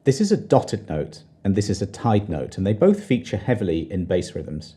This is a dotted note and this is a tied note, and they both feature heavily in bass rhythms.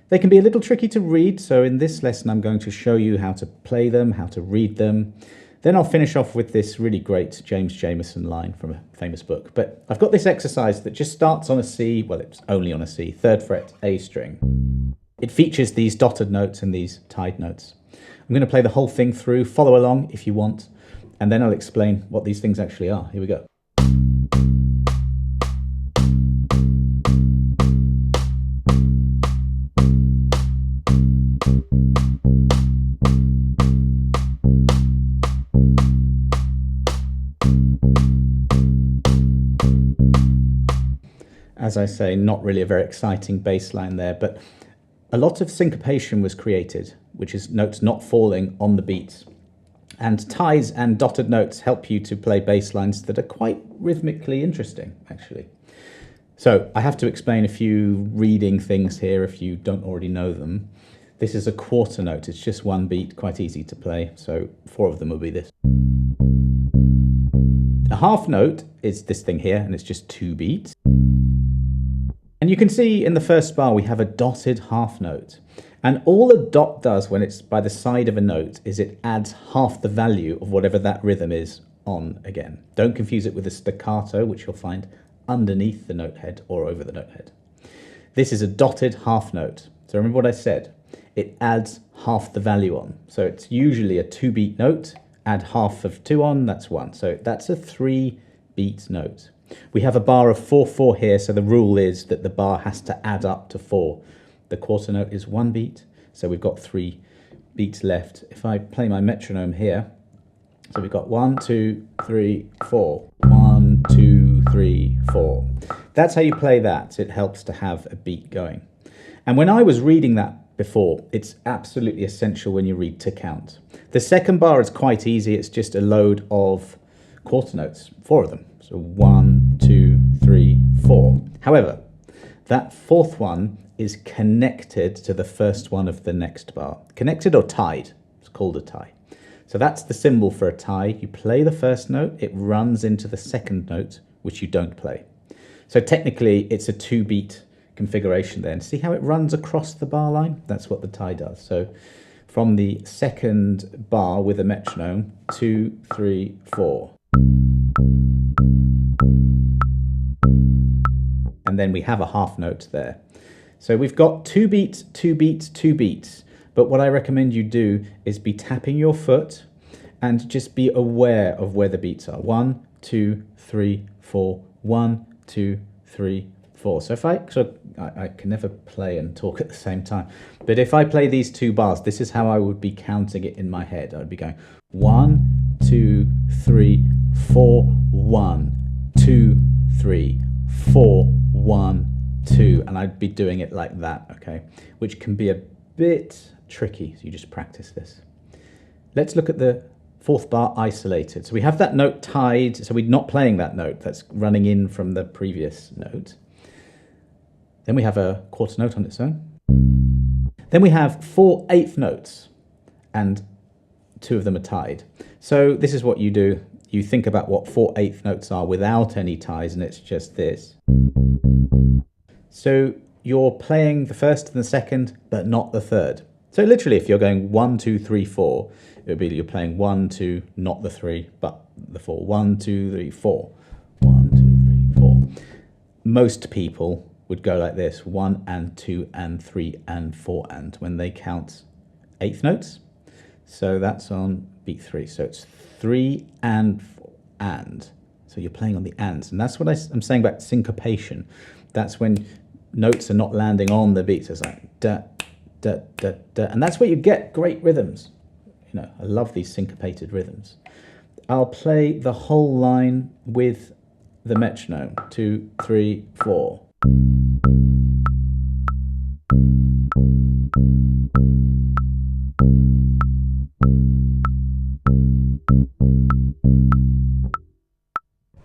They can be a little tricky to read, so in this lesson I'm going to show you how to play them, how to read them. Then I'll finish off with this really great James Jamerson line from a famous book. But I've got this exercise that just starts on a C, well, it's only on a C, 3rd fret A string. It features these dotted notes and these tied notes. I'm going to play the whole thing through, follow along if you want, and then I'll explain what these things actually are. Here we go. As I say, not really a very exciting bass line there, but a lot of syncopation was created, which is notes not falling on the beat. And ties and dotted notes help you to play bass lines that are quite rhythmically interesting, actually. So I have to explain a few reading things here if you don't already know them. This is a quarter note. It's just one beat, quite easy to play. So 4 of them will be this. A half note is this thing here, and it's just 2 beats. And you can see in the first bar we have a dotted half note. And all a dot does when it's by the side of a note is it adds half the value of whatever that rhythm is on again. Don't confuse it with a staccato, which you'll find underneath the note head or over the note head. This is a dotted half note. So remember what I said, it adds half the value on. So it's usually a 2-beat note, add half of 2 on, that's 1. So that's a 3-beat note. We have a bar of 4/4 here, so the rule is that the bar has to add up to 4. The quarter note is 1 beat, so we've got 3 beats left. If I play my metronome here, so we've got 1, 2, 3, 4. 1, 2, 3, 4. That's how you play that. It helps to have a beat going. And when I was reading that before, it's absolutely essential when you read to count. The second bar is quite easy. It's just a load of quarter notes, 4 of them. So 1, 2, 3, 4. However, that 4th one is connected to the first one of the next bar. Connected or tied. It's called a tie. So that's the symbol for a tie. You play the first note, it runs into the second note, which you don't play. So technically, it's a 2-beat configuration there. And see how it runs across the bar line? That's what the tie does. So from the second bar with a metronome, 2, 3, 4. And then we have a half note there. So we've got 2 beats, 2 beats, 2 beats. But what I recommend you do is be tapping your foot and just be aware of where the beats are. 1, 2, 3, 4. 1, 2, 3, 4. So if I can never play and talk at the same time. But if I play these 2 bars, this is how I would be counting it in my head. I would be going 1, 2, 3, 4, 1, 2, 3, 4, 1, 2, and I'd be doing it like that, okay? Which can be a bit tricky, so you just practice this. Let's look at the 4th bar isolated. So we have that note tied, so we're not playing that note, that's running in from the previous note. Then we have a quarter note on its own. Then we have 4 eighth notes, and 2 of them are tied. So this is what you do. You think about what 4 eighth notes are without any ties, and it's just this. So you're playing the first and the second, but not the third. So literally, if you're going 1, 2, 3, 4, it would be that you're playing 1, 2, not the 3, but the 4. 1, 2, 3, 4. 1, 2, 3, 4. Most people would go like this: 1 and 2 and 3 and 4 and when they count eighth notes. So that's on beat 3. So it's 3 and 4 and. So you're playing on the ands, and that's what I'm saying about syncopation. That's when notes are not landing on the beats. It's like da, da, da, da, and that's where you get great rhythms. You know, I love these syncopated rhythms. I'll play the whole line with the metronome. 2, 3, 4.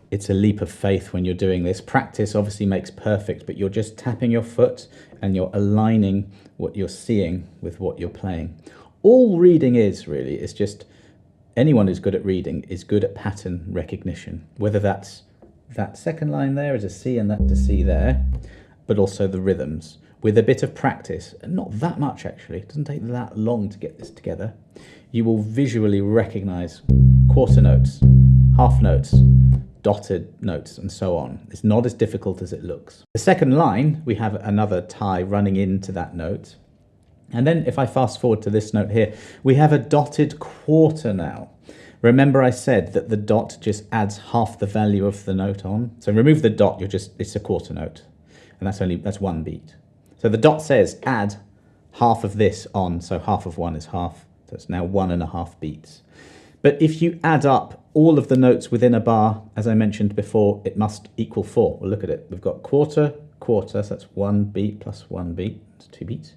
It's a leap of faith when you're doing this. Practice obviously makes perfect, but you're just tapping your foot and you're aligning what you're seeing with what you're playing. All reading is really, is just anyone who's good at reading is good at pattern recognition, whether that's that second line there is a C and that's a C there, but also the rhythms. With a bit of practice, and not that much actually, it doesn't take that long to get this together, you will visually recognize quarter notes, half notes, dotted notes, and so on. It's not as difficult as it looks. The second line, we have another tie running into that note. And then if I fast forward to this note here, we have a dotted quarter now. Remember I said that the dot just adds half the value of the note on. So remove the dot, it's a quarter note. And that's one beat. So the dot says add half of this on, so half of one is half. So it's now 1.5 beats. But if you add up all of the notes within a bar, as I mentioned before, it must equal 4. Well, look at it. We've got quarter, quarter, so that's 1 beat plus 1 beat, that's 2 beats.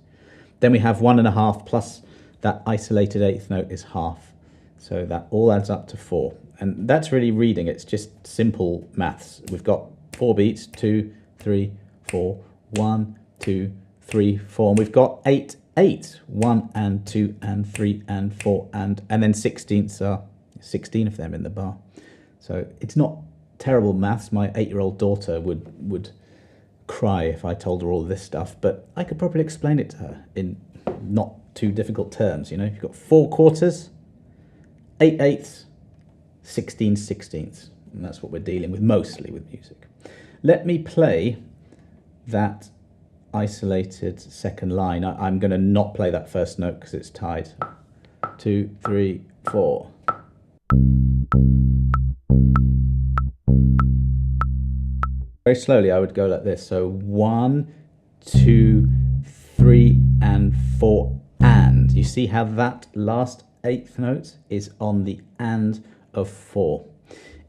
Then we have 1.5 plus that isolated eighth note is half. So that all adds up to 4. And that's really reading. It's just simple maths. We've got 4 beats, 2, 3, 4, 1, 2, 3, 4. And we've got 8 eighths, 1 and 2 and 3 and 4 and then 16ths are 16 of them in the bar. So it's not terrible maths. My 8-year-old daughter would cry if I told her all this stuff, but I could probably explain it to her in not too difficult terms. You know, you've got 4 quarters, 8 eighths, 16 sixteenths, and that's what we're dealing with mostly with music. Let me play that isolated second line. I'm going to not play that first note because it's tied. 2, 3, 4. Very slowly I would go like this. So 1, 2, 3 and 4 and. You see how that last eighth note is on the and of 4.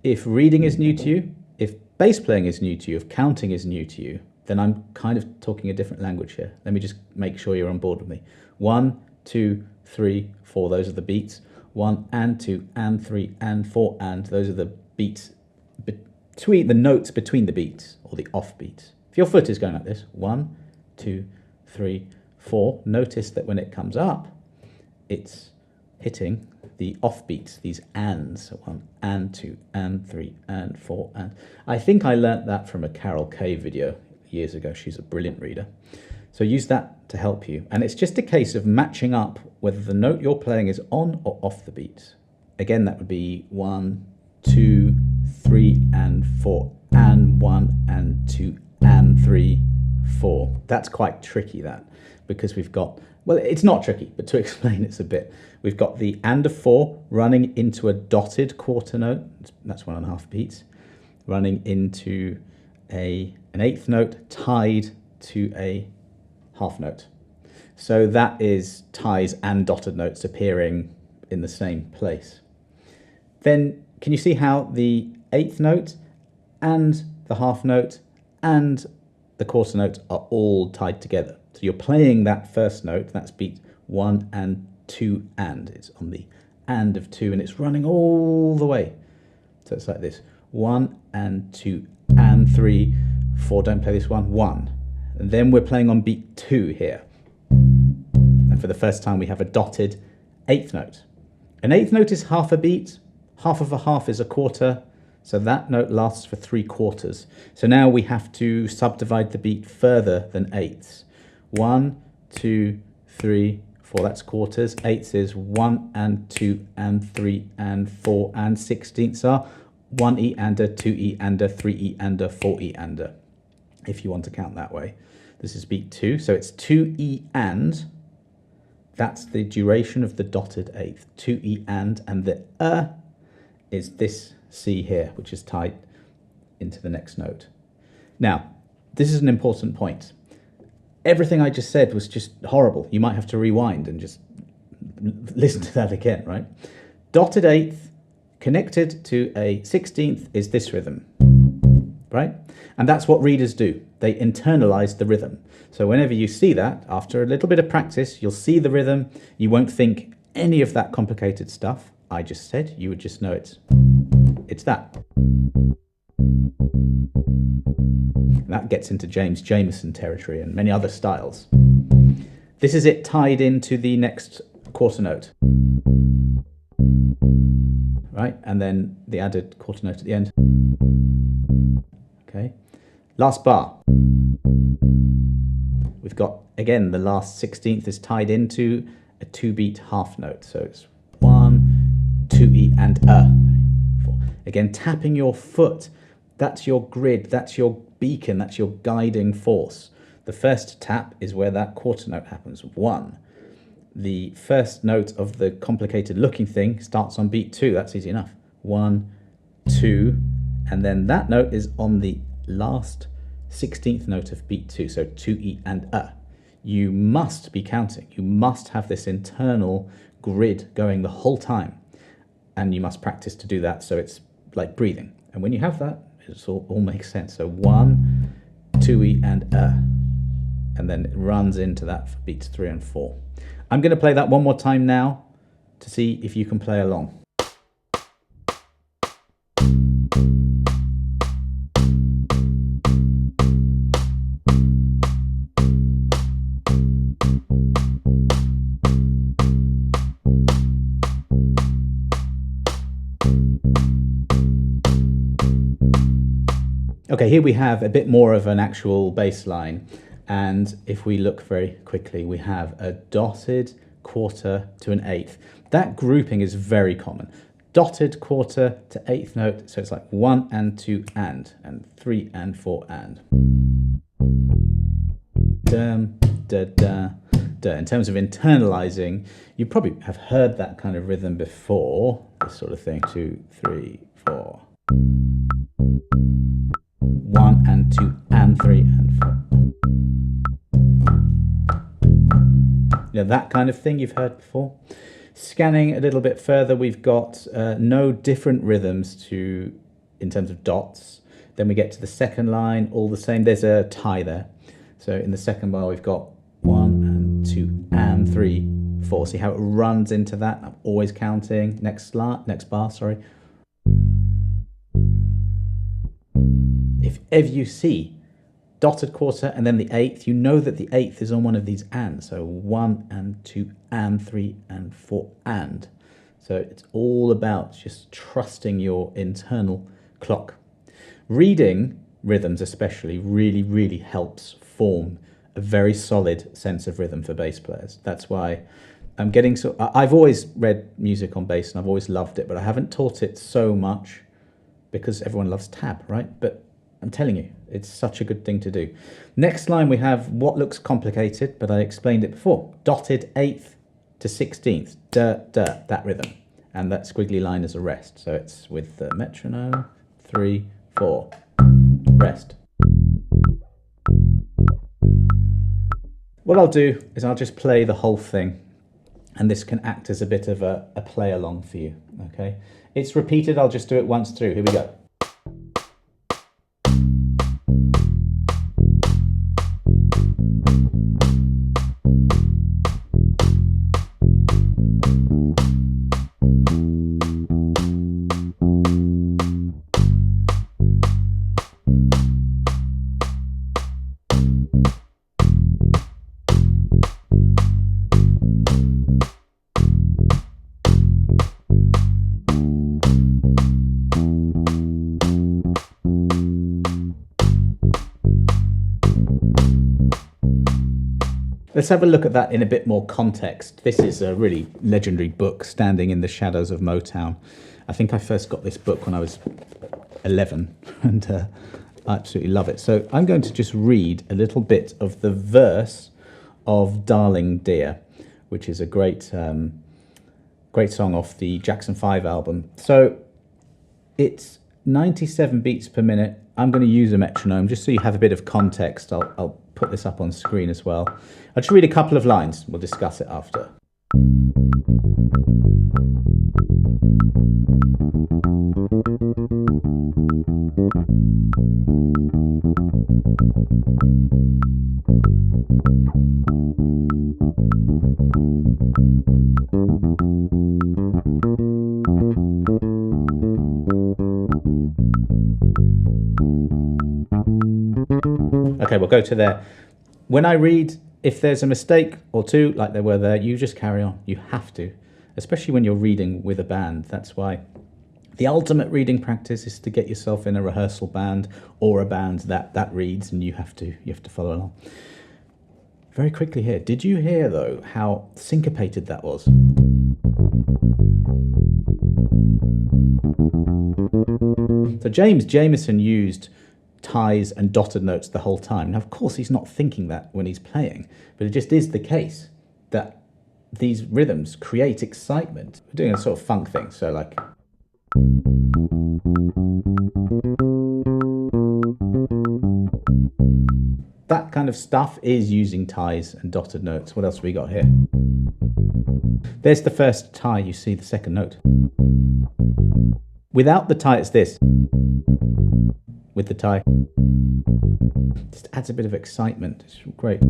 If reading is new to you, if bass playing is new to you, if counting is new to you, then I'm kind of talking a different language here. Let me just make sure you're on board with me. 1, 2, 3, 4, those are the beats. 1 and 2 and 3 and 4 and, those are the beats between the notes between the beats, or the off beats. If your foot is going like this, 1, 2, 3, 4, notice that when it comes up, it's hitting the off beats, these ands, so 1 and 2 and 3 and 4 and. I think I learnt that from a Carol Kay video years ago. She's a brilliant reader. So use that to help you. And it's just a case of matching up whether the note you're playing is on or off the beats. Again, that would be 1, 2, 3 and 4 and 1 and 2 and 3, 4. That's quite tricky, that, because we've got, well, it's not tricky, but to explain it's a bit, we've got the and of 4 running into a dotted quarter note, that's 1.5 beats, running into an eighth note tied to a half note. So that is ties and dotted notes appearing in the same place. Then can you see how the eighth note and the half note and the quarter note are all tied together? So you're playing that first note, that's beat 1 and 2 and. It's on the and of 2 and it's running all the way. So it's like this, 1 and 2 and 3, 4, don't play this one, 1. And then we're playing on beat 2 here. And for the first time we have a dotted eighth note. An eighth note is half a beat, half of a half is a quarter, so that note lasts for 3 quarters. So now we have to subdivide the beat further than eighths. 1, 2, 3, 4, that's quarters. Eighths is 1 and 2 and 3 and 4 and 16ths are 1E and a, 2E and a, 3E and a, 4E and a, if you want to count that way. This is beat 2, so it's 2E and, that's the duration of the dotted eighth. 2E and the is this C here, which is tied into the next note. Now, this is an important point. Everything I just said was just horrible. You might have to rewind and just listen to that again, right? Dotted eighth connected to a 16th is this rhythm, right? And that's what readers do. They internalize the rhythm. So whenever you see that, after a little bit of practice, you'll see the rhythm. You won't think any of that complicated stuff I just said. You would just know it's that. That gets into Jamerson territory and many other styles. This is it tied into the next quarter note. Right, and then the added quarter note at the end. Okay, last bar. We've got, again, the last 16th is tied into a 2-beat half note. So it's 1, 2E and a. 4. Again, tapping your foot. That's your grid, that's your beacon, that's your guiding force. The first tap is where that quarter note happens. 1. The first note of the complicated looking thing starts on beat 2. That's easy enough. 1, 2, and then that note is on the last 16th note of beat 2, so 2E and a. You must be counting. You must have this internal grid going the whole time, and you must practice to do that, so it's like breathing. And when you have that, it all makes sense. So 1, 2E and a, and then it runs into that for beats 3 and 4. I'm going to play that one more time now to see if you can play along. Okay, here we have a bit more of an actual bass line, and if we look very quickly, we have a dotted quarter to an eighth. That grouping is very common. Dotted quarter to eighth note, so it's like 1 and 2 and 3 and 4 and. Dum, da, da, da. In terms of internalizing, you probably have heard that kind of rhythm before, this sort of thing, 2, 3, 4. 1 and 2 and 3 and 4. You know, that kind of thing you've heard before. Scanning a little bit further, we've got no different rhythms in terms of dots. Then we get to the second line, all the same. There's a tie there. So in the second bar, we've got 1 and 2 and 3, 4. See how it runs into that? I'm always counting. Next bar, sorry. If ever you see dotted quarter and then the eighth, you know that the eighth is on one of these ands. So 1 and 2 and 3 and 4 and. So it's all about just trusting your internal clock. Reading rhythms especially really, really helps form a very solid sense of rhythm for bass players. That's why I've always read music on bass and I've always loved it, but I haven't taught it so much because everyone loves tab, right? But I'm telling you, it's such a good thing to do. Next line we have what looks complicated, but I explained it before. Dotted 8th to 16th, da, da, that rhythm. And that squiggly line is a rest. So it's with the metronome, 3, 4, rest. What I'll do is I'll just play the whole thing, and this can act as a bit of a play along for you, okay? It's repeated, I'll just do it once through. Here we go. Let's have a look at that in a bit more context. This is a really legendary book, Standing in the Shadows of Motown. I think I first got this book when I was 11, and I absolutely love it. So I'm going to just read a little bit of the verse of Darling Dear, which is a great song off the Jackson 5 album. So it's 97 beats per minute. I'm going to use a metronome just so you have a bit of context. I'll put this up on screen as well. I'll just read a couple of lines. We'll discuss it after. Okay, we'll go to there. When I read, if there's a mistake or two, like there were there, you just carry on. You have to, especially when you're reading with a band. That's why The ultimate reading practice is to get yourself in a rehearsal band or a band that reads, and you have to follow along. Very quickly here, did you hear though how syncopated that was? So Jamerson used ties and dotted notes the whole time. Now, of course, he's not thinking that when he's playing, but it just is the case that these rhythms create excitement. We're doing a sort of funk thing, so like... That kind of stuff is using ties and dotted notes. What else have we got here? There's the first tie, you see the second note. Without the tie, it's this. With the tie, just adds a bit of excitement. It's great.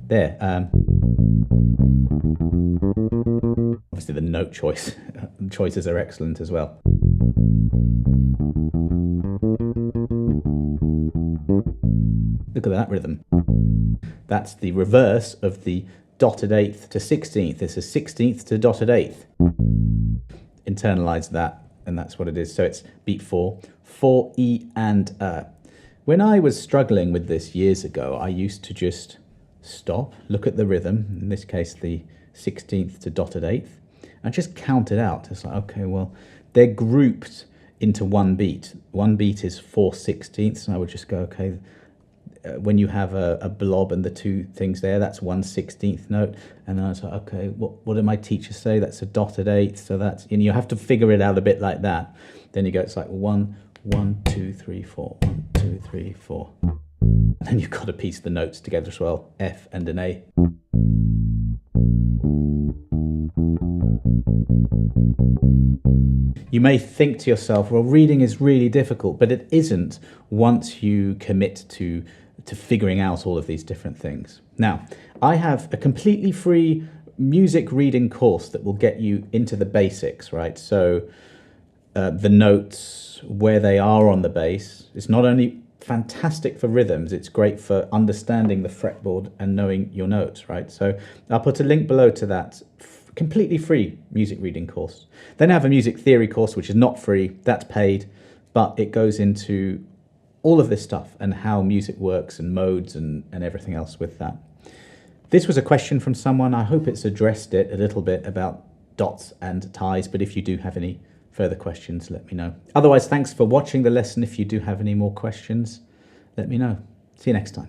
There. Obviously, the note choices are excellent as well. Look at that rhythm. That's the reverse of the dotted eighth to 16th. This is 16th to dotted eighth. Internalize that, and that's what it is. So it's beat 4, 4 E and When I was struggling with this years ago, I used to just stop, look at the rhythm, in this case the 16th to dotted eighth, and just count it out. It's like, okay, well, they're grouped into one beat. One beat is 4/16ths, and I would just go, okay, when you have a blob and the two things there, that's 1/16th note. And then I was like, okay, what did my teacher say? That's a dotted eighth. So that's, you have to figure it out a bit like that. Then you go, it's like 1, 1, 2, 3, 4, 1, 2, 3, 4. And then you've got to piece the notes together as well, F and an A. You may think to yourself, well, reading is really difficult, but it isn't once you commit to figuring out all of these different things. Now, I have a completely free music reading course that will get you into the basics, right? So the notes, where they are on the bass. It's not only fantastic for rhythms, it's great for understanding the fretboard and knowing your notes, right? So I'll put a link below to that completely free music reading course. Then I have a music theory course, which is not free, that's paid, but it goes into all of this stuff and how music works and modes and everything else with that. This was a question from someone. I hope it's addressed it a little bit about dots and ties, but if you do have any further questions, let me know. Otherwise, thanks for watching the lesson. If you do have any more questions, let me know. See you next time.